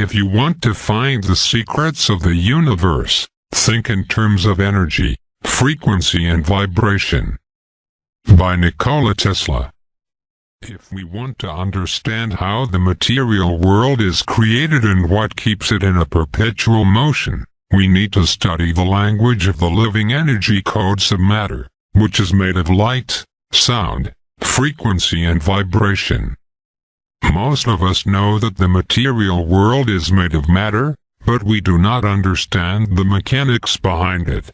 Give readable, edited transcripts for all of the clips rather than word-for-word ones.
If you want to find the secrets of the universe, think in terms of energy, frequency and vibration. By Nikola Tesla. If we want to understand how the material world is created and what keeps it in a perpetual motion, we need to study the language of the living energy codes of matter, which is made of light, sound, frequency and vibration. Most of us know that the material world is made of matter, but we do not understand the mechanics behind it.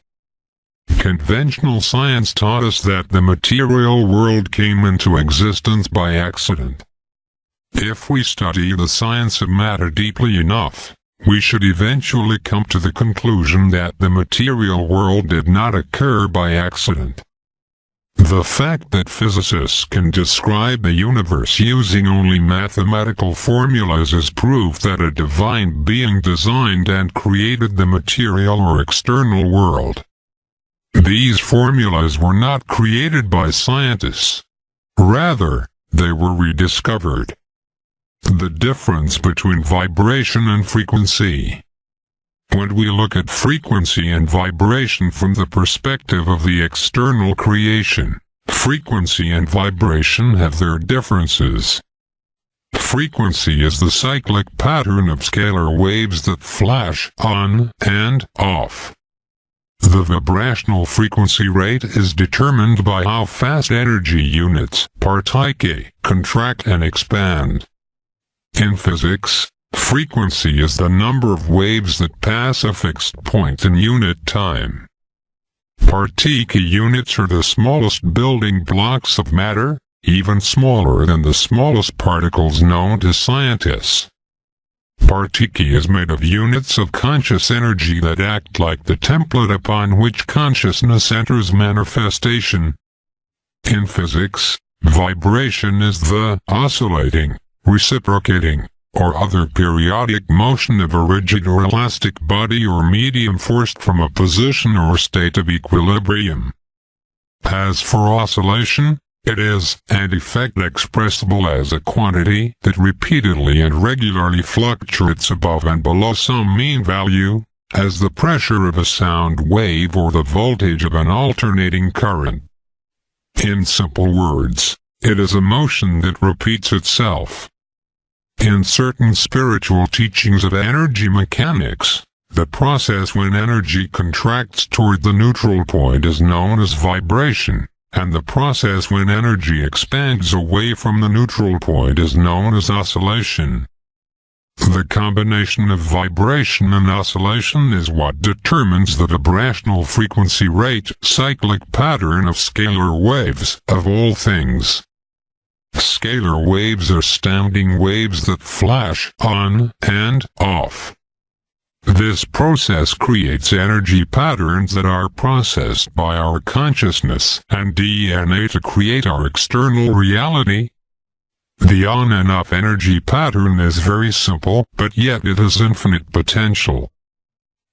Conventional science taught us that the material world came into existence by accident. If we study the science of matter deeply enough, we should eventually come to the conclusion that the material world did not occur by accident. The fact that physicists can describe the universe using only mathematical formulas is proof that a divine being designed and created the material or external world. These formulas were not created by scientists. Rather, they were rediscovered. The difference between vibration and frequency. When we look at frequency and vibration from the perspective of the external creation, frequency and vibration have their differences. Frequency is the cyclic pattern of scalar waves that flash on and off. The vibrational frequency rate is determined by how fast energy units, Partiki, contract and expand. In physics, frequency is the number of waves that pass a fixed point in unit time. Partiki units are the smallest building blocks of matter, even smaller than the smallest particles known to scientists. Partiki is made of units of conscious energy that act like the template upon which consciousness enters manifestation. In physics, vibration is the oscillating, reciprocating, or other periodic motion of a rigid or elastic body or medium forced from a position or state of equilibrium. As for oscillation, it is an effect expressible as a quantity that repeatedly and regularly fluctuates above and below some mean value, as the pressure of a sound wave or the voltage of an alternating current. In simple words, it is a motion that repeats itself. In certain spiritual teachings of energy mechanics, the process when energy contracts toward the neutral point is known as vibration, and the process when energy expands away from the neutral point is known as oscillation. The combination of vibration and oscillation is what determines the vibrational frequency rate cyclic pattern of scalar waves, of all things. Scalar waves are standing waves that flash on and off. This process creates energy patterns that are processed by our consciousness and DNA to create our external reality. The on and off energy pattern is very simple, but yet it has infinite potential.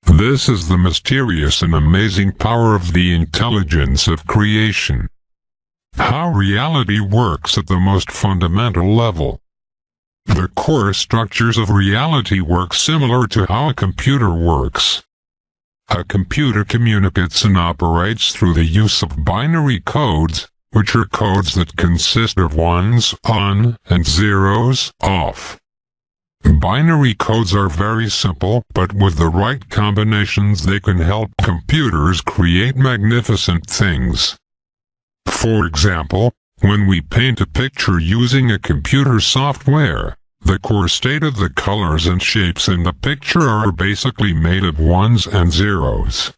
This is the mysterious and amazing power of the intelligence of creation. How reality works at the most fundamental level. The core structures of reality work similar to how a computer works. A computer communicates and operates through the use of binary codes, which are codes that consist of ones on and zeros off. Binary codes are very simple, but with the right combinations they can help computers create magnificent things. For example, when we paint a picture using a computer software, the core state of the colors and shapes in the picture are basically made of ones and zeros.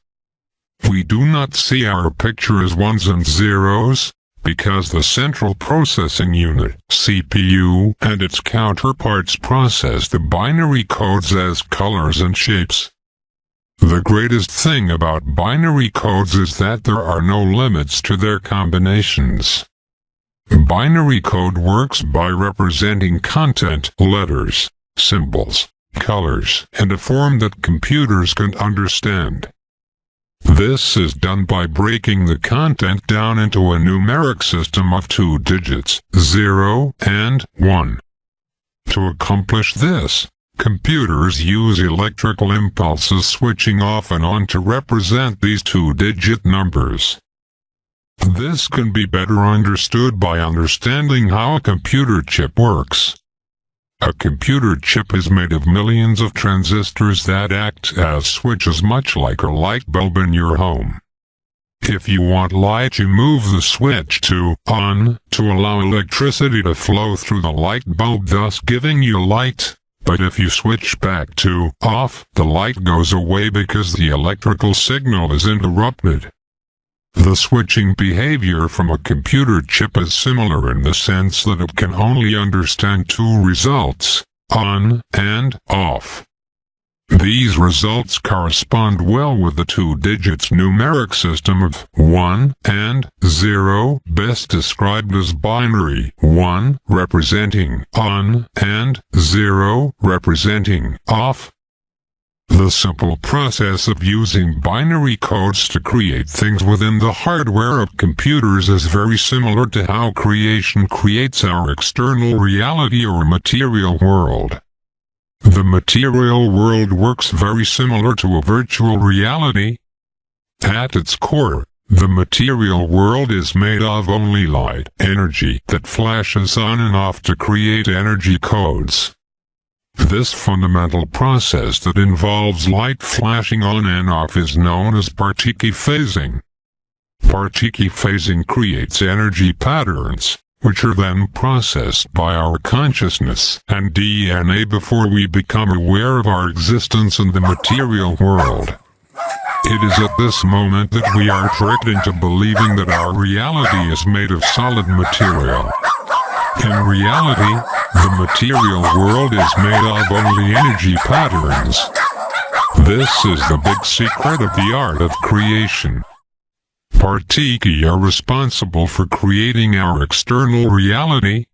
We do not see our picture as ones and zeros, because the central processing unit, CPU, and its counterparts process the binary codes as colors and shapes. The greatest thing about binary codes is that there are no limits to their combinations. Binary code works by representing content, letters, symbols, colors, in a form that computers can understand. This is done by breaking the content down into a numeric system of 2 digits, 0 and 1. To accomplish this, Computers use electrical impulses switching off and on to represent these two-digit numbers. This can be better understood by understanding how a computer chip works. A computer chip is made of millions of transistors that act as switches, much like a light bulb in your home. If you want light, you move the switch to on to allow electricity to flow through the light bulb, thus giving you light. But if you switch back to off, the light goes away because the electrical signal is interrupted. The switching behavior from a computer chip is similar in the sense that it can only understand two results, on and off. These results correspond well with the two-digits numeric system of 1 and 0, best described as binary, 1 representing on and 0 representing off. The simple process of using binary codes to create things within the hardware of computers is very similar to how creation creates our external reality or material world. The material world works very similar to a virtual reality. At its core, the material world is made of only light, energy that flashes on and off to create energy codes. This fundamental process that involves light flashing on and off is known as Partiki phasing. Partiki phasing creates energy patterns, which are then processed by our consciousness and DNA before we become aware of our existence in the material world. It is at this moment that we are tricked into believing that our reality is made of solid material. In reality, the material world is made of only energy patterns. This is the big secret of the art of creation. Partiki are responsible for creating our external reality.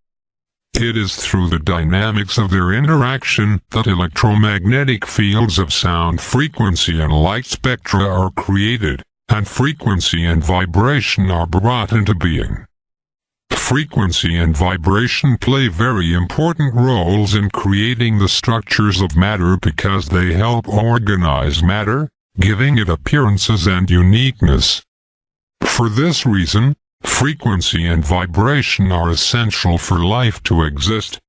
It is through the dynamics of their interaction that electromagnetic fields of sound frequency and light spectra are created, and frequency and vibration are brought into being. Frequency and vibration play very important roles in creating the structures of matter because they help organize matter, giving it appearances and uniqueness. For this reason, frequency and vibration are essential for life to exist.